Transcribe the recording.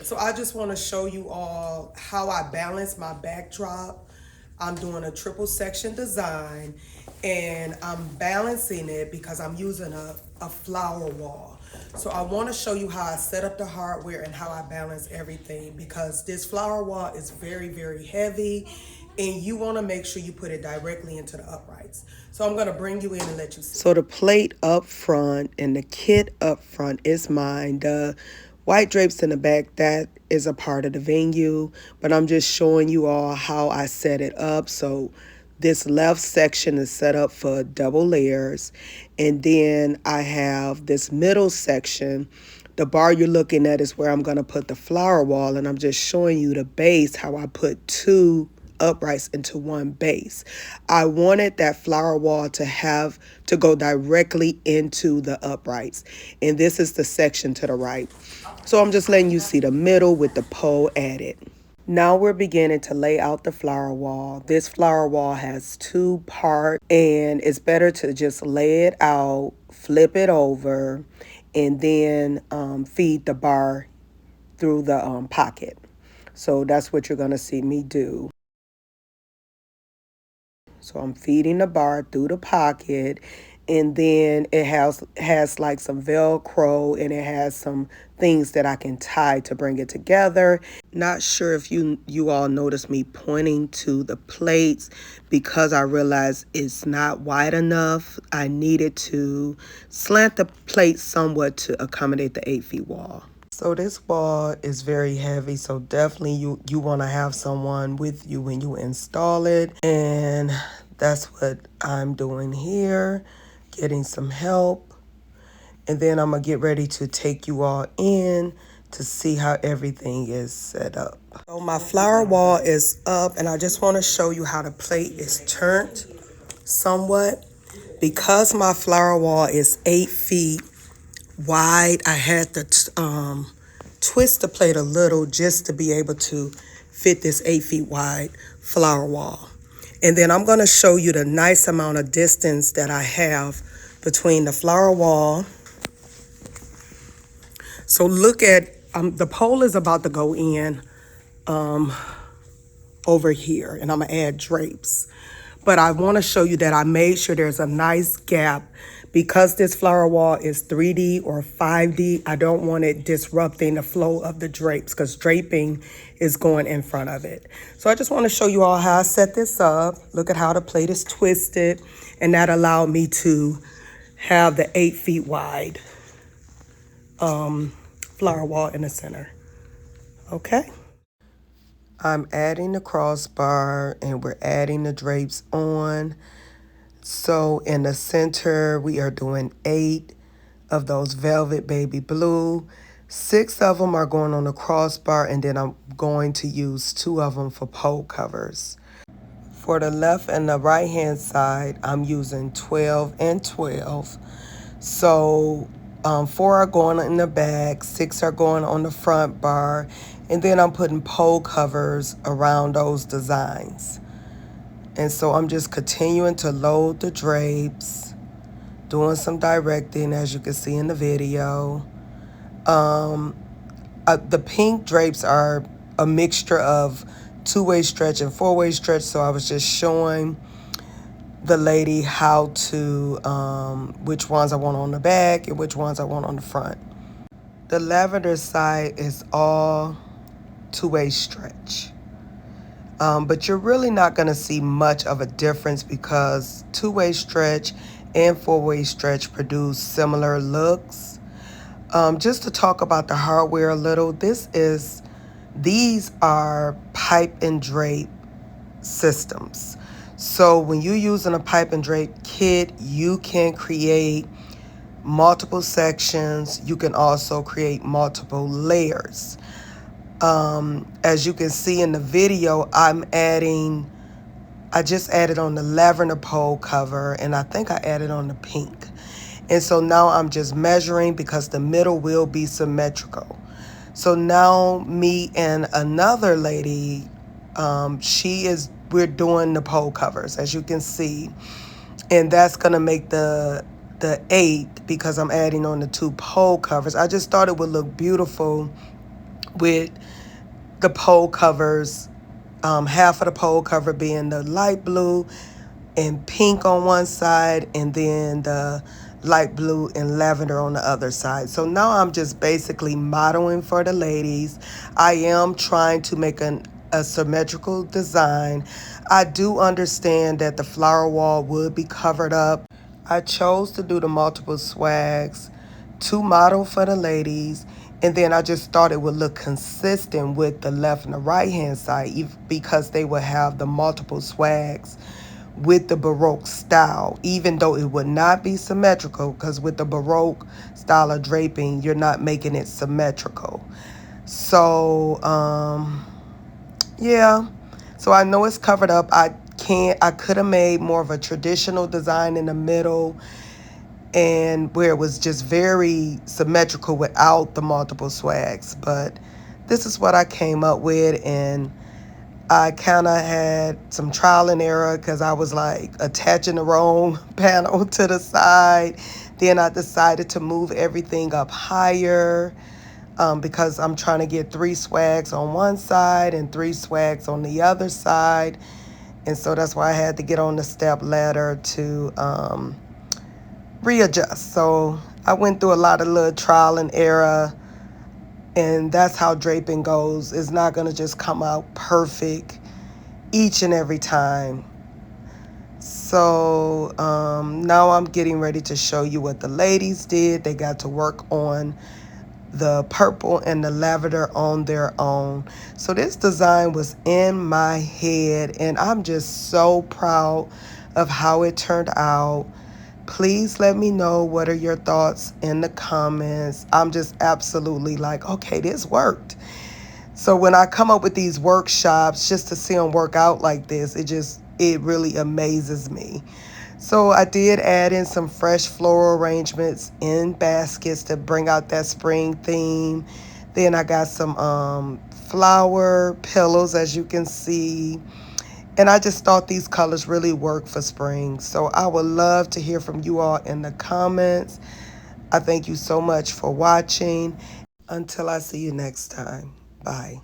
So I just want to show you all how I balance my backdrop. I'm doing a triple section design and I'm balancing it because I'm using a flower wall. So I want to show you how I set up the hardware and how I balance everything because this flower wall is very, very heavy and you want to make sure you put it directly into the uprights. So I'm going to bring you in and let you see. So the plate up front and the kit up front is mine. The white drapes in the back, that is a part of the venue, but I'm just showing you all how I set it up. So this left section is set up for double layers, and then I have this middle section. The bar you're looking at is where I'm going to put the flower wall, and I'm just showing you the base, how I put two uprights into one base. I wanted that flower wall to go directly into the uprights, and this is the section to the right. So I'm just letting you see the middle with the pole added. Now we're beginning to lay out the flower wall. This flower wall has two parts, and it's better to just lay it out, flip it over, and then feed the bar through the pocket. So that's what you're going to see me do. So I'm feeding the bar through the pocket, and then it has like some Velcro, and it has some things that I can tie to bring it together. Not sure if you all noticed me pointing to the plates because I realized it's not wide enough. I needed to slant the plate somewhat to accommodate the 8 feet wall. So this wall is very heavy, so definitely you want to have someone with you when you install it. And that's what I'm doing here, getting some help. And then I'm going to get ready to take you all in to see how everything is set up. So my flower wall is up, and I just want to show you how the plate is turned somewhat. Because my flower wall is 8 feet wide, I had to twist the plate a little just to be able to fit this 8 feet wide flower wall. And then I'm going to show you the nice amount of distance that I have between the flower wall. So look at, the pole is about to go in over here, and I'm going to add drapes. But I want to show you that I made sure there's a nice gap. Because this flower wall is 3D or 5D, I don't want it disrupting the flow of the drapes because draping is going in front of it. So I just want to show you all how I set this up. Look at how the plate is twisted, and that allowed me to have the 8 feet wide flower wall in the center. Okay. I'm adding the crossbar, and we're adding the drapes on. So in the center, we are doing 8 of those velvet baby blue. 6 of them are going on the crossbar, and then I'm going to use 2 of them for pole covers. For the left and the right hand side, I'm using 12 and 12. So 4 are going in the back, 6 are going on the front bar, and then I'm putting pole covers around those designs. And so I'm just continuing to load the drapes, doing some directing, as you can see in the video. The pink drapes are a mixture of 2-way stretch and 4-way stretch, so I was just showing the lady how to, which ones I want on the back and which ones I want on the front. The lavender side is all 2-way stretch. But you're really not going to see much of a difference because 2-way stretch and 4-way stretch produce similar looks. Just to talk about the hardware a little, these are pipe and drape systems. So when you're using a pipe and drape kit, you can create multiple sections. You can also create multiple layers. As you can see in the video, I just added on the lavender pole cover, and I think I added on the pink. And so now I'm just measuring because the middle will be symmetrical. So now me and another lady, we're doing the pole covers, as you can see. And that's gonna make the 8 because I'm adding on the 2 pole covers. I just thought it would look beautiful with the pole covers, half of the pole cover being the light blue and pink on one side, and then the light blue and lavender on the other side. So now I'm just basically modeling for the ladies. I am trying to make a symmetrical design. I do understand that the flower wall would be covered up. I chose to do the multiple swags to model for the ladies, and then I just thought it would look consistent with the left and the right hand side because they would have the multiple swags with the baroque style, even though it would not be symmetrical, because with the baroque style of draping you're not making it symmetrical. So yeah, so I know it's covered up. I could have made more of a traditional design in the middle, and where it was just very symmetrical without the multiple swags, but this is what I came up with. And I kind of had some trial and error because I was like attaching the wrong panel to the side. Then I decided to move everything up higher, because I'm trying to get 3 swags on one side and 3 swags on the other side. And so that's why I had to get on the step ladder to readjust. So I went through a lot of little trial and error, and that's how draping goes. It's not going to just come out perfect each and every time. So now I'm getting ready to show you what the ladies did. They got to work on the purple and the lavender on their own. So this design was in my head, and I'm just so proud of how it turned out. Please let me know what are your thoughts in the comments. I'm just absolutely like, okay, this worked. So when I come up with these workshops, just to see them work out like this, it really amazes me. So I did add in some fresh floral arrangements in baskets to bring out that spring theme. Then I got some flower pillows, as you can see. And I just thought these colors really work for spring. So I would love to hear from you all in the comments. I thank you so much for watching. Until I see you next time. Bye.